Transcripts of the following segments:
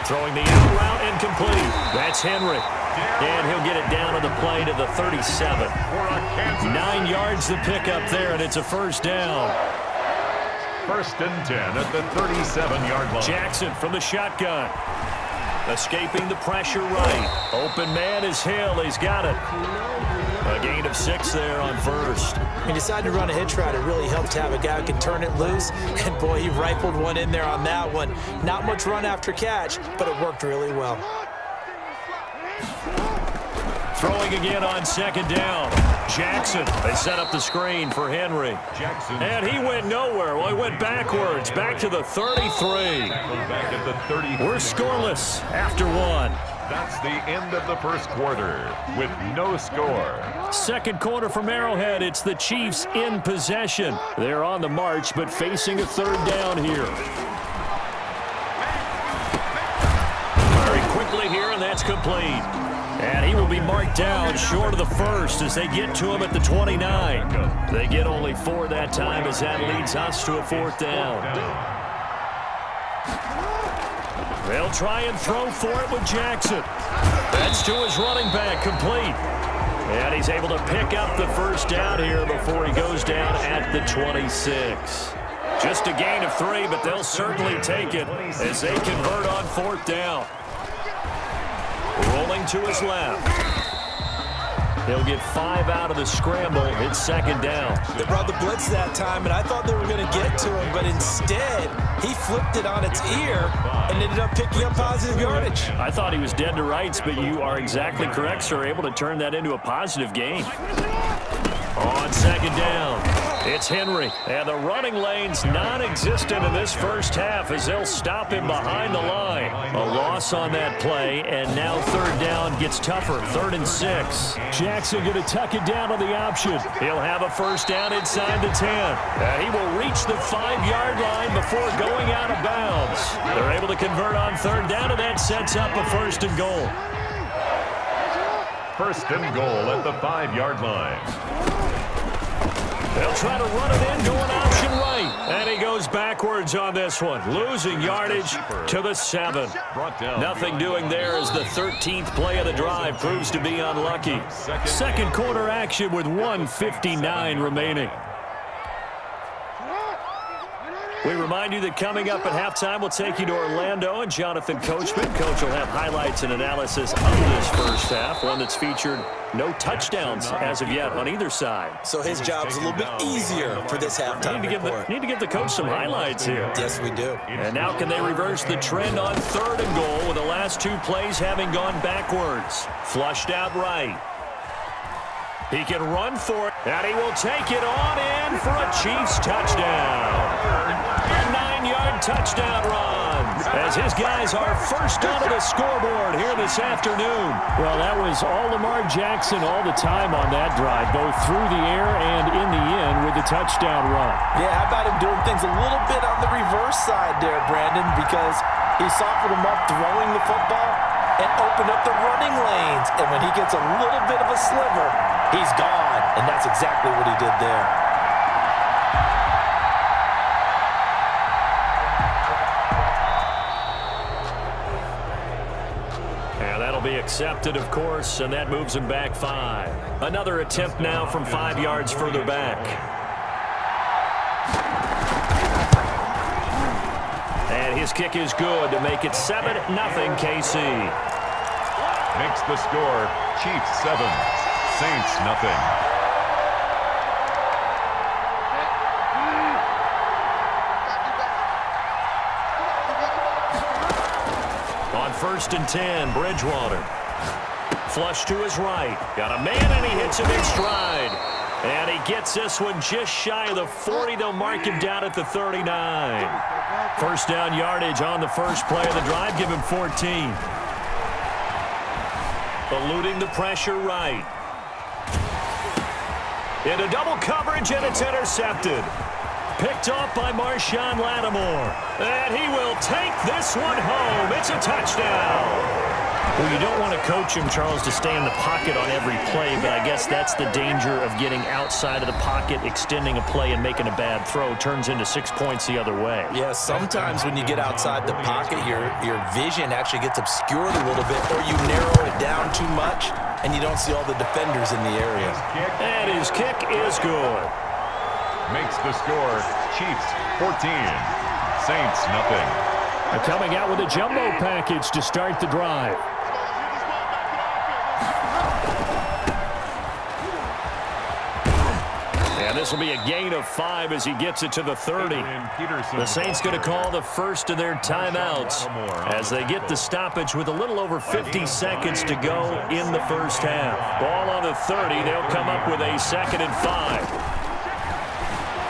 Throwing the out route incomplete. That's Henry. And he'll get it down to the play to the 37. 9 yards to pick up there, and it's a first down. 1st and 10 at the 37-yard line. Jackson from the shotgun. Escaping the pressure right. Open man is Hill. He's got it. A gain of 6 there on first. He decided to run a hitch route. It really helped to have a guy who can turn it loose. And, boy, he rifled one in there on that one. Not much run after catch, but it worked really well. Throwing again on 2nd down. Jackson. They set up the screen for Henry. Jackson. And he went nowhere. Well, he went backwards. Back to the 33. Back at the 33. We're scoreless after 1. That's the end of the first quarter with no score. 2nd quarter from Arrowhead. It's the Chiefs in possession. They're on the march, but facing a 3rd down here. Very quickly here, and that's complete. And he will be marked down short of the first as they get to him at the 29. They get only 4 that time as that leads us to a 4th down. They'll try and throw for it with Jackson. That's to his running back, complete. And he's able to pick up the first down here before he goes down at the 26. Just a gain of 3, but they'll certainly take it as they convert on 4th down. Rolling to his left. He'll get 5 out of the scramble. It's 2nd down. They brought the blitz that time, and I thought they were going to get to him, but instead, he flipped it on its ear and ended up picking up positive yardage. I thought he was dead to rights, but you are exactly correct, sir. Able to turn that into a positive gain. On 2nd down, it's Henry. And the running lane's non-existent in this first half as they'll stop him behind the line. A loss on that play, and now 3rd down gets tougher. 3rd and 6. Jackson going to tuck it down on the option. He'll have a first down inside the 10. And he will reach the 5-yard line before going out of bounds. They're able to convert on 3rd down, and that sets up a 1st and goal. 1st and goal at the 5-yard line. They'll try to run it in, going option right. And he goes backwards on this one, losing yardage to the 7. Nothing doing there as the 13th play of the drive proves to be unlucky. 2nd quarter action with 1:59 remaining. We remind you that coming up at halftime, we'll take you to Orlando and Jonathan Coachman. Coach will have highlights and analysis of this first half, one that's featured no touchdowns as of yet on either side. So his job's a little bit easier for this halftime report. Need to give the coach some highlights here. Yes, we do. And now can they reverse the trend on 3rd and goal with the last 2 plays having gone backwards? Flushed out right. He can run for it, and he will take it on in for a Chiefs touchdown. A 9-yard touchdown run as his guys are first onto the scoreboard here this afternoon. Well, that was all Lamar Jackson all the time on that drive, both through the air and in the end with the touchdown run. Yeah, how about him doing things a little bit on the reverse side there, Brandon, because he softened him up throwing the football and opened up the running lanes. And when he gets a little bit of a sliver, he's gone. And that's exactly what he did there. And that'll be accepted, of course, and that moves him back 5. Another attempt now from 5 yards further back. And his kick is good to make it 7-0 KC. Makes the score Chiefs 7, Saints nothing. On 1st and 10, Bridgewater. Flush to his right. Got a man, and he hits him in stride. And he gets this one just shy of the 40. They'll mark him down at the 39. First down yardage on the first play of the drive. Give him 14. Eluding the pressure right. Into double coverage, and it's intercepted. Picked off by Marshawn Lattimore. And he will take this one home. It's a touchdown. Well, you don't want to coach him, Charles, to stay in the pocket on every play, but I guess that's the danger of getting outside of the pocket, extending a play, and making a bad throw. Turns into 6 points the other way. Yeah, sometimes when you get outside the pocket, your vision actually gets obscured a little bit, or you narrow it down too much, and you don't see all the defenders in the area. And his kick is good. Makes the score Chiefs 14, Saints nothing. Coming out with a jumbo package to start the drive. And this will be a gain of 5 as he gets it to the 30. The Saints going to call the first of their timeouts as they get the stoppage with a little over 50 seconds to go in the first half. Ball on the 30. They'll come up with a 2nd and 5.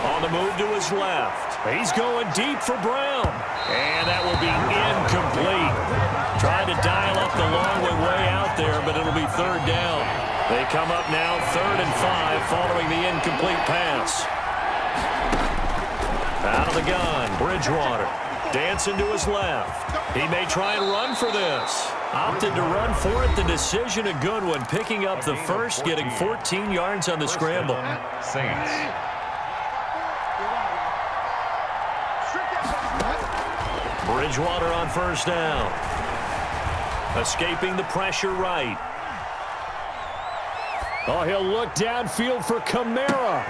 On the move to his left. He's going deep for Brown. And that will be incomplete. Trying to dial up the long way out there, but it'll be 3rd down. They come up now 3rd and 5 following the incomplete pass. Out of the gun, Bridgewater. Dancing to his left. He may try and run for this. Opted to run for it. The decision a good one. Picking up the first, getting 14 yards on the scramble. Saints. Bridgewater on 1st down. Escaping the pressure right. Oh, he'll look downfield for Kamara.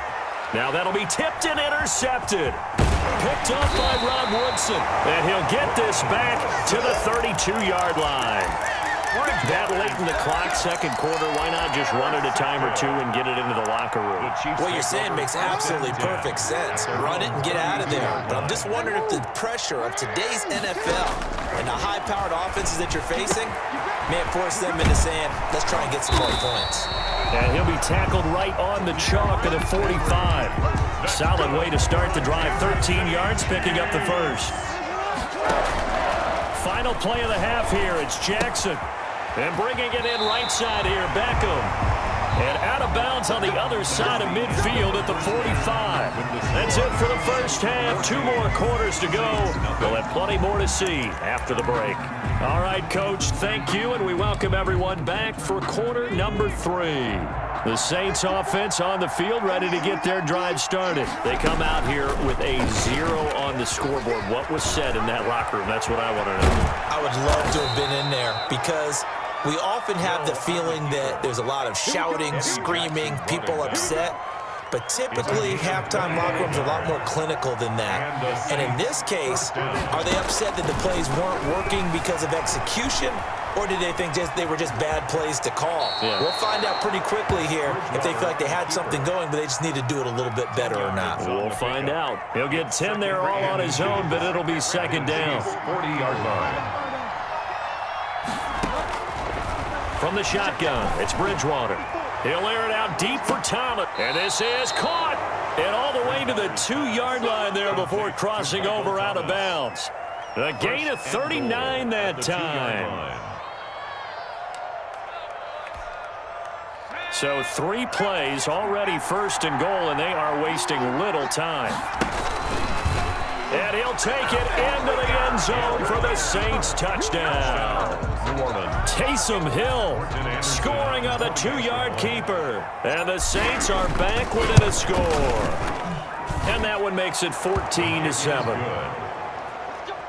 Now that'll be tipped and intercepted. Picked up by Rob Woodson. And he'll get this back to the 32-yard line. That late in the clock, 2nd quarter, why not just run it a time or two and get it into the locker room? What you're saying makes absolutely perfect sense. Run it and get out of there. But I'm just wondering if the pressure of today's NFL and the high-powered offenses that you're facing may force them into saying, let's try and get some more points. And he'll be tackled right on the chalk at the 45. Solid way to start the drive. 13 yards, picking up the first. Final play of the half here. It's Jackson. And bringing it in right side here, Beckham. And out of bounds on the other side of midfield at the 45. That's it for the first half. 2 more quarters to go. We'll have plenty more to see after the break. All right, Coach, thank you, and we welcome everyone back for quarter number 3. The Saints offense on the field, ready to get their drive started. They come out here with a 0 on the scoreboard. What was said in that locker room? That's what I want to know. I would love to have been in there because we often have the feeling that there's a lot of shouting, screaming, people upset. But typically, halftime locker rooms are a lot more clinical than that. And in this case, are they upset that the plays weren't working because of execution? Or did they think they were just bad plays to call? Yeah. We'll find out pretty quickly here if they feel like they had something going, but they just need to do it a little bit better or not. We'll find out. He'll get 10 there all on his own, but it'll be 2nd down. 40-yard line. From the shotgun, it's Bridgewater. He'll air it out deep for Talent. And this is caught. And all the way to the 2-yard line there before crossing over out of bounds. A gain of 39 that time. So 3 plays, already 1st and goal, and they are wasting little time. And he'll take it into the end zone for the Saints touchdown. Taysom Hill scoring on the 2-yard keeper. And the Saints are back within a score. And that one makes it 14-7.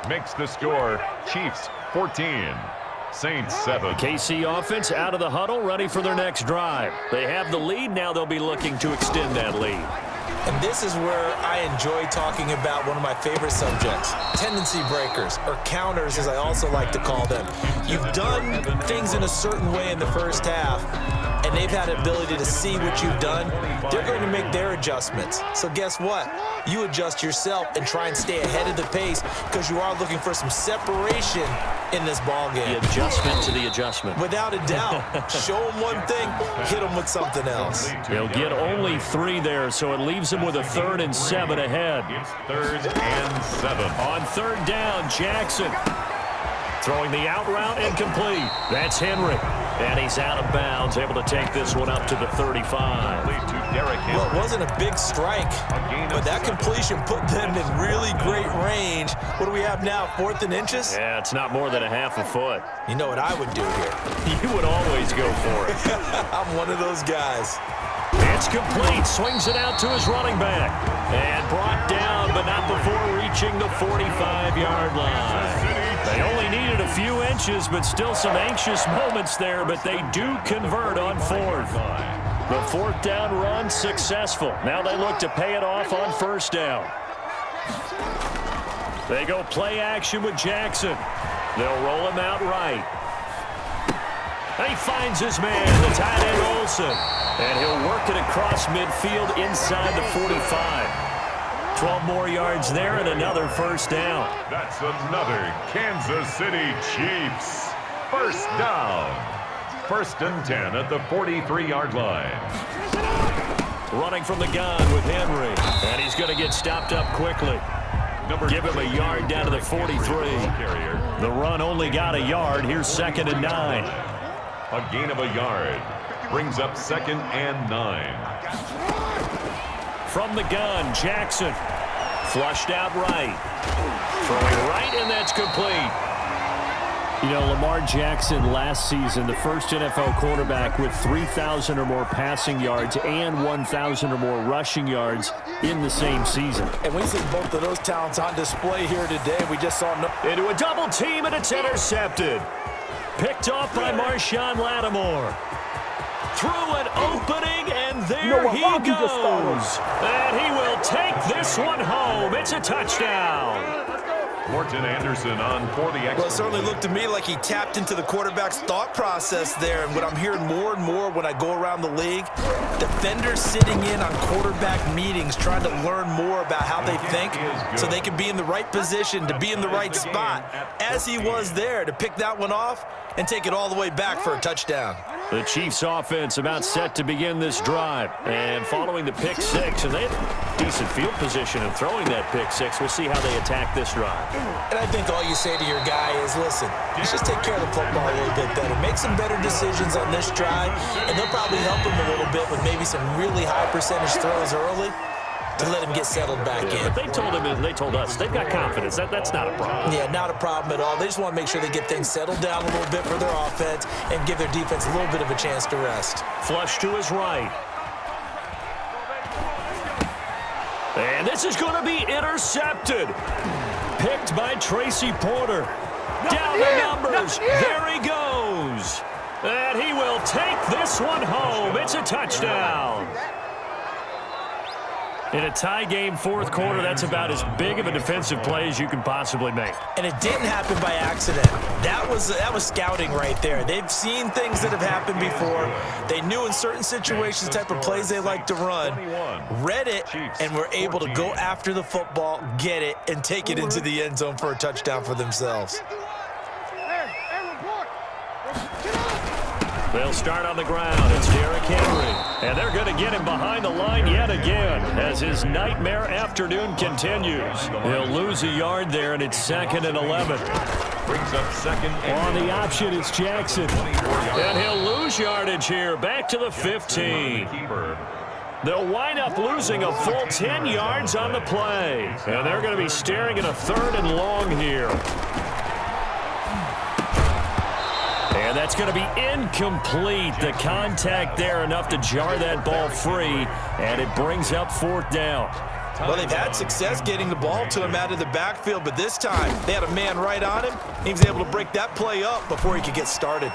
Makes the score Chiefs 14, Saints 7. KC offense out of the huddle, ready for their next drive. They have the lead. Now they'll be looking to extend that lead. And this is where I enjoy talking about one of my favorite subjects, tendency breakers, or counters as I also like to call them. You've done things in a certain way in the first half, and they've had the ability to see what you've done. They're going to make their adjustments. So guess what? You adjust yourself and try and stay ahead of the pace because you are looking for some separation in this ballgame. The adjustment to the adjustment. Without a doubt. Show them one thing, hit them with something else. They'll get only 3 there, so it leaves them with a 3rd and 7 ahead. It's 3rd and 7. On 3rd down, Jackson throwing the out route incomplete. That's Henry. And he's out of bounds, able to take this one up to the 35. Well, it wasn't a big strike, but that completion put them in really great range. What do we have now, 4th and inches? Yeah, it's not more than a half a foot. You know what I would do here? You would always go for it. I'm one of those guys. It's complete. Swings it out to his running back. And brought down, but not before reaching the 45-yard line. They only needed a few inches, but still some anxious moments there, but they do convert on 4th. The 4th down run successful. Now they look to pay it off on 1st down. They go play action with Jackson. They'll roll him out right. He finds his man, the tight end Olsen. And he'll work it across midfield inside the 45. 12 more yards there and another 1st down. That's another Kansas City Chiefs. 1st down. 1st and 10 at the 43-yard line. Running from the gun with Henry. And he's going to get stopped up quickly. Give him a yard down to the 43. The run only got a yard. Here's 2nd and 9. A gain of a yard. Brings up 2nd and 9. From the gun, Jackson. Flushed out right. Throwing right, and that's complete. You know, Lamar Jackson last season, the first NFL quarterback with 3,000 or more passing yards and 1,000 or more rushing yards in the same season. And we see both of those talents on display here today. We just saw into a double team, and it's intercepted. Picked off by Marshawn Lattimore. Through an opening, and there he goes. And he will take this one home. It's a touchdown. Morton Anderson on for the extra. Well, it certainly looked to me like he tapped into the quarterback's thought process there. And what I'm hearing more and more when I go around the league, defenders sitting in on quarterback meetings trying to learn more about how they think so they can be in the right position to be in the right spot, as he was there to pick that one off and take it all the way back for a touchdown. The Chiefs offense about set to begin this drive. And following the pick six, and they have decent field position in throwing that pick six. We'll see how they attack this drive. And I think all you say to your guy is, listen, let's just take care of the football a little bit better. Make some better decisions on this drive, and they'll probably help him a little bit with maybe some really high percentage throws early to let him get settled back in. But they told him, and they told us, they've got confidence. That's not a problem. Yeah, not a problem at all. They just want to make sure they get things settled down a little bit for their offense and give their defense a little bit of a chance to rest. Flush to his right. And this is going to be intercepted. Picked by Tracy Porter. Down the numbers. There he goes. And he will take this one home. It's a touchdown. In a tie game, 4th quarter, that's about as big of a defensive play as you can possibly make. And it didn't happen by accident. That was scouting right there. They've seen things that have happened before. They knew in certain situations the type of plays they like to run, read it, and were able to go after the football, get it, and take it into the end zone for a touchdown for themselves. They'll start on the ground. It's Derrick Henry. And they're going to get him behind the line yet again as his nightmare afternoon continues. He'll lose a yard there, and it's 2nd and 11. Brings up 2nd. On the option, it's Jackson. And he'll lose yardage here. Back to the 15. They'll wind up losing a full 10 yards on the play. And they're going to be staring at a 3rd and long here. And that's going to be incomplete. The contact there enough to jar that ball free, and it brings up 4th down. Well, they've had success getting the ball to him out of the backfield, but this time they had a man right on him. He was able to break that play up before he could get started.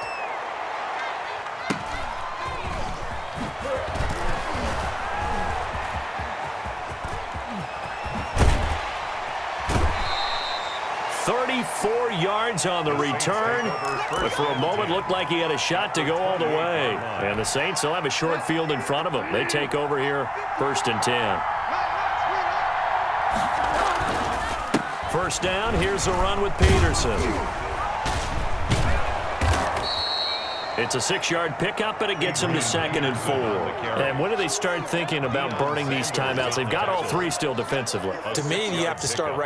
.34 yards on the return, but for a moment looked like he had a shot to go all the way. And the Saints will have a short field in front of them. They take over here, 1st and 10. 1st down, here's a run with Peterson. It's a 6-yard pickup, but it gets them to 2nd and 4. And when do they start thinking about burning these timeouts? They've got all 3 still defensively. To me, you have to start right